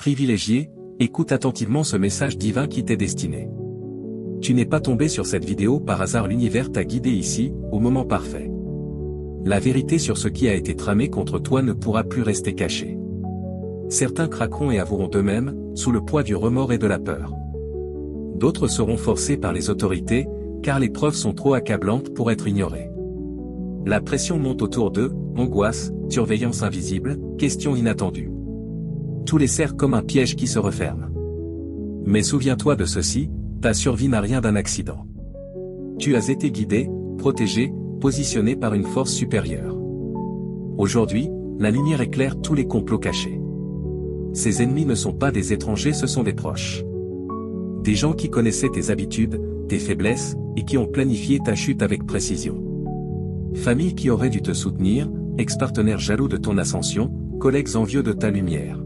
Privilégié, écoute attentivement ce message divin qui t'est destiné. Tu n'es pas tombé sur cette vidéo par hasard, l'univers t'a guidé ici, au moment parfait. La vérité sur ce qui a été tramé contre toi ne pourra plus rester cachée. Certains craqueront et avoueront d'eux-mêmes, sous le poids du remords et de la peur. D'autres seront forcés par les autorités, car les preuves sont trop accablantes pour être ignorées. La pression monte autour d'eux, angoisse, surveillance invisible, questions inattendues. Tout les serre comme un piège qui se referme. Mais souviens-toi de ceci, ta survie n'a rien d'un accident. Tu as été guidé, protégé, positionné par une force supérieure. Aujourd'hui, la lumière éclaire tous les complots cachés. Ces ennemis ne sont pas des étrangers, ce sont des proches. Des gens qui connaissaient tes habitudes, tes faiblesses, et qui ont planifié ta chute avec précision. Famille qui aurait dû te soutenir, ex-partenaires jaloux de ton ascension, collègues envieux de ta lumière.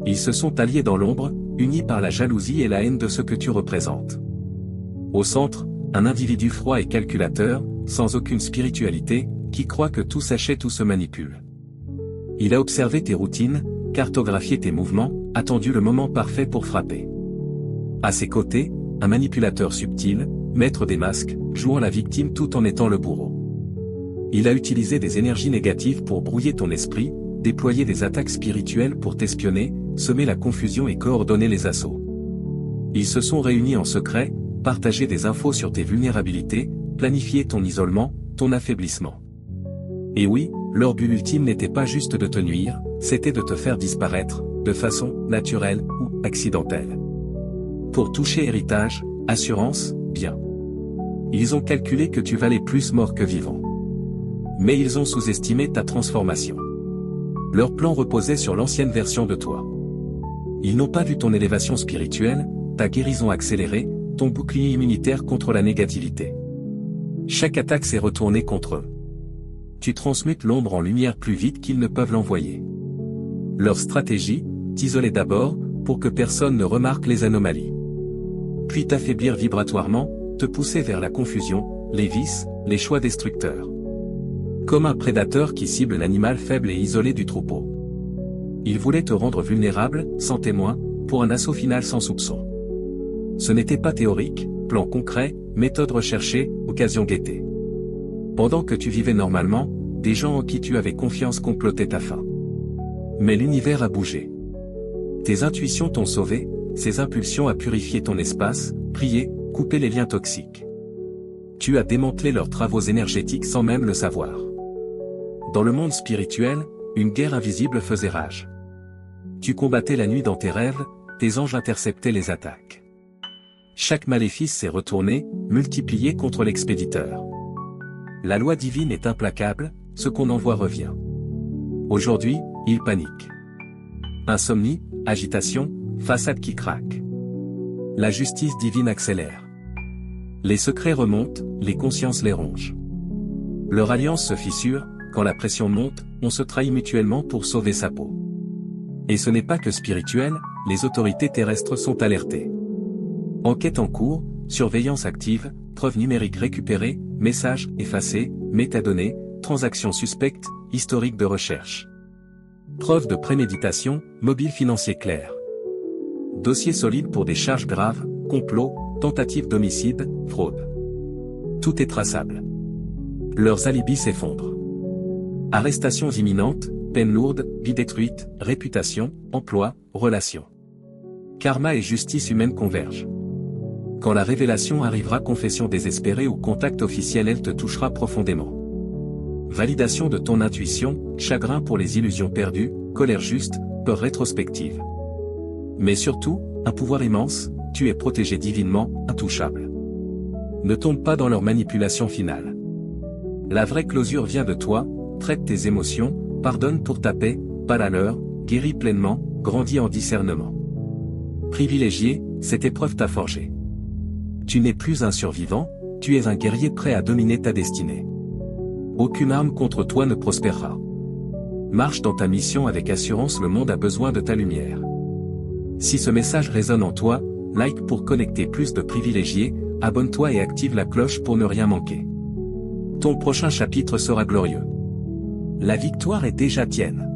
Ils se sont alliés dans l'ombre, unis par la jalousie et la haine de ce que tu représentes. Au centre, un individu froid et calculateur, sans aucune spiritualité, qui croit que tout s'achète, tout se manipule. Il a observé tes routines, cartographié tes mouvements, attendu le moment parfait pour frapper. À ses côtés, un manipulateur subtil, maître des masques, jouant la victime tout en étant le bourreau. Il a utilisé des énergies négatives pour brouiller ton esprit, déployer des attaques spirituelles pour t'espionner, semer la confusion et coordonner les assauts. Ils se sont réunis en secret, partagé des infos sur tes vulnérabilités, planifié ton isolement, ton affaiblissement. Et oui, leur but ultime n'était pas juste de te nuire, c'était de te faire disparaître, de façon naturelle ou accidentelle. Pour toucher héritage, assurance, bien. Ils ont calculé que tu valais plus mort que vivant. Mais ils ont sous-estimé ta transformation. Leur plan reposait sur l'ancienne version de toi. Ils n'ont pas vu ton élévation spirituelle, ta guérison accélérée, ton bouclier immunitaire contre la négativité. Chaque attaque s'est retournée contre eux. Tu transmutes l'ombre en lumière plus vite qu'ils ne peuvent l'envoyer. Leur stratégie, t'isoler d'abord, pour que personne ne remarque les anomalies. Puis t'affaiblir vibratoirement, te pousser vers la confusion, les vices, les choix destructeurs. Comme un prédateur qui cible l'animal faible et isolé du troupeau. Ils voulaient te rendre vulnérable, sans témoin, pour un assaut final sans soupçon. Ce n'était pas théorique, plan concret, méthode recherchée, occasion guettée. Pendant que tu vivais normalement, des gens en qui tu avais confiance complotaient ta fin. Mais l'univers a bougé. Tes intuitions t'ont sauvé, ces impulsions à purifier ton espace, prier, couper les liens toxiques. Tu as démantelé leurs travaux énergétiques sans même le savoir. Dans le monde spirituel, une guerre invisible faisait rage. Tu combattais la nuit dans tes rêves, tes anges interceptaient les attaques. Chaque maléfice s'est retourné, multiplié contre l'expéditeur. La loi divine est implacable, ce qu'on envoie revient. Aujourd'hui, ils paniquent. Insomnie, agitation, façade qui craque. La justice divine accélère. Les secrets remontent, les consciences les rongent. Leur alliance se fissure, quand la pression monte, on se trahit mutuellement pour sauver sa peau. Et ce n'est pas que spirituel, les autorités terrestres sont alertées. Enquête en cours, surveillance active, preuves numériques récupérées, messages effacés, métadonnées, transactions suspectes, historique de recherche. Preuves de préméditation, mobile financier clair. Dossier solide pour des charges graves, complot, tentative d'homicide, fraude. Tout est traçable. Leurs alibis s'effondrent. Arrestations imminentes, peines lourdes, vie détruite, réputation, emploi, relations. Karma et justice humaine convergent. Quand la révélation arrivera, confession désespérée ou contact officiel, elle te touchera profondément. Validation de ton intuition, chagrin pour les illusions perdues, colère juste, peur rétrospective. Mais surtout, un pouvoir immense, tu es protégé divinement, intouchable. Ne tombe pas dans leur manipulation finale. La vraie closure vient de toi, traite tes émotions, pardonne pour ta paix, pas la leur, guéris pleinement, grandis en discernement. Privilégié, cette épreuve t'a forgé. Tu n'es plus un survivant, tu es un guerrier prêt à dominer ta destinée. Aucune arme contre toi ne prospérera. Marche dans ta mission avec assurance, le monde a besoin de ta lumière. Si ce message résonne en toi, like pour connecter plus de privilégiés, abonne-toi et active la cloche pour ne rien manquer. Ton prochain chapitre sera glorieux. La victoire est déjà tienne.